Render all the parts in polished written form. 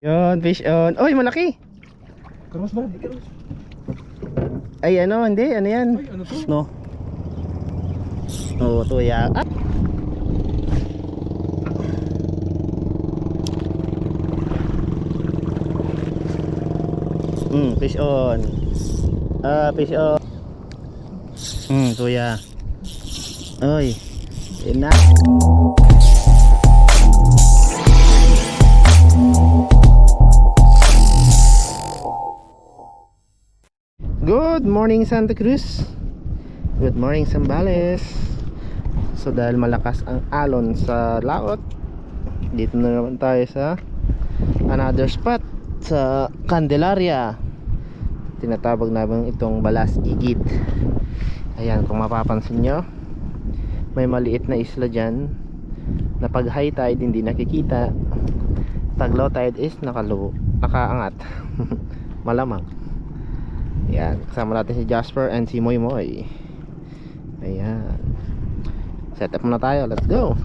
Yun, fish on. Oy, malaki. Karmas ba? Di karmas. Ay, ano, hindi. Ano yan? Ay, ano to? No. Oo, tuya. Ah. Fish on. Fish on. Tuya. Oy. Yun na. Good morning Santa Cruz. Good morning Zambales. So dahil malakas ang alon sa laot, dito na naman tayo sa another spot sa Candelaria. Tinatawag namin itong Balas Igit. Ayan, kung mapapansin nyo, may maliit na isla dyan na pag high tide hindi nakikita, pag low tide is nakaangat. Malamang. Ayan, kasama natin si Jasper and si Moy Moy. Ayan, set up muna tayo, let's go.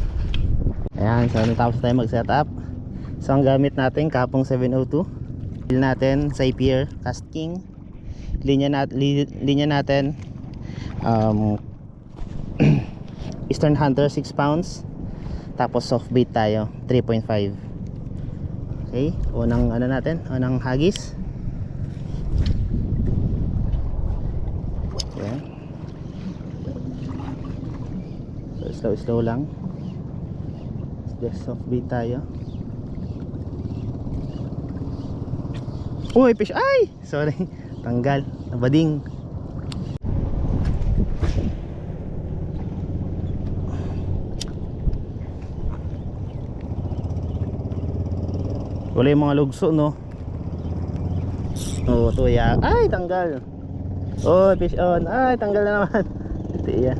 Ayan, so natapos tayo mag set up. So ang gamit natin kapong 702. Bill natin sa pier casting. Linya natin Eastern Hunter 6 pounds. Tapos soft bait tayo 3.5. Okay, unang ano natin, unang hagis. Ayan. So slow lang. Just soft bait tayo. Uy, fish! Ay! Sorry, tanggal, nabading. Wala yung mga lugso, no? Oo, tuya. Ay, tanggal. Oh, fish on. Ay, tanggal na naman. Tiya.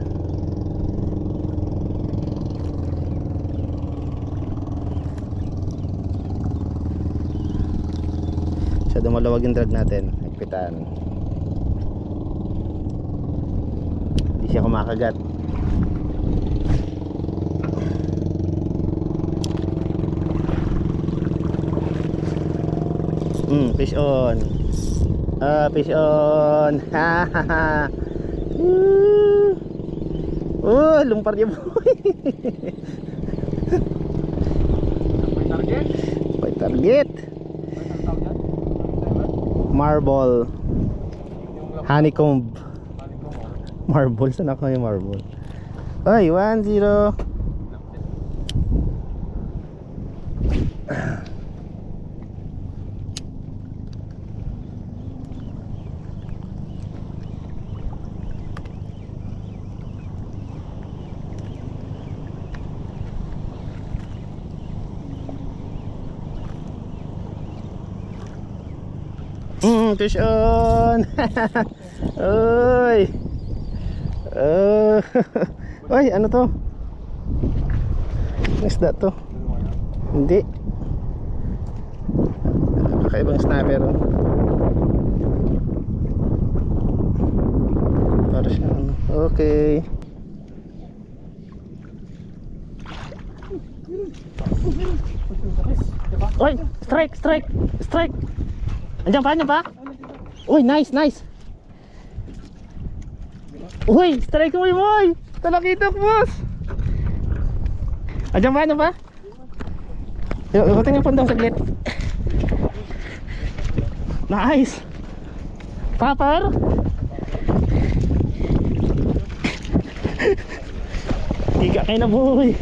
Siya dumalawag yung drag natin. Nagpitan. Hindi siya kumakagat. Fish on. Fish on. Ha ha ha. Oh, lumpar niya boy. May target? May target. Marble. Honeycomb. Marble. Saan ako yung marble? Ay, 1-0. Fish on. Oy. Oy, ano to? Isda to? Hindi. Kakaibang snapper. Para siya. Okay. Oy, strike. Andiyan pa? Uy, nice. Uy, strike mo boy. Talakitok, boss. Andiyan pa? Ikutin yung pundong saglit. Nice. Popper. Tiga kayo na boy.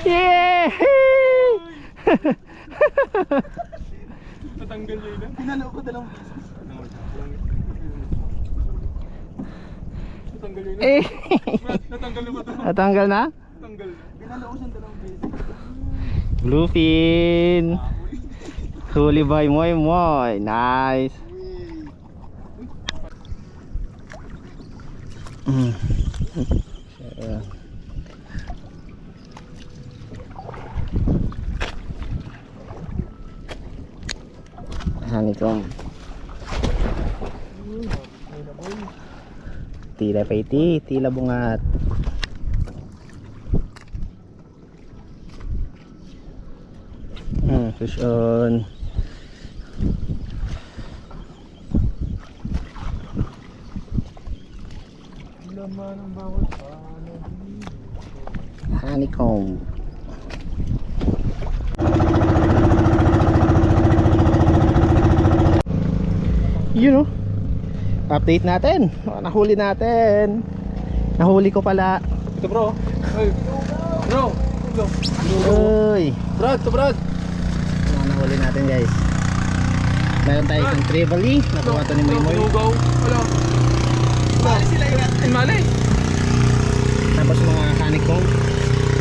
Yeah! Natanggal niya yun. Pinalo ko dalawang beses. Natanggal niya yun. Natanggal na ba ito? Natanggal na? Natanggal na. Pinalo ko siyang dalawang beses. Bluefin. Huli by Moy Moy. Nice. Honeycomb. Tila paiti, tila bungat. Fish on. Laman ng bawat ano. Honeycomb. Yun, oh. Update natin. Nahuli natin. Nahuli ko pala. Ito bro. Hey. Bro. Uy. Brad, to Brad. Nahuli natin, guys. Meron tayo isang trevally. Nakuha to ni Moy. Lugaw. Wala. Mali sila yun. Mali. Tapos mga honeycomb.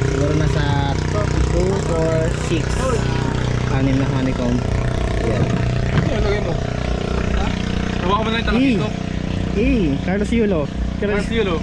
Siguro nasa 2 or 6. Anim na honeycomb. Ayan. Ano lagay mo? Ha? Hawakan mo na yung talakito. Carlos Yulo. Carlos Yulo.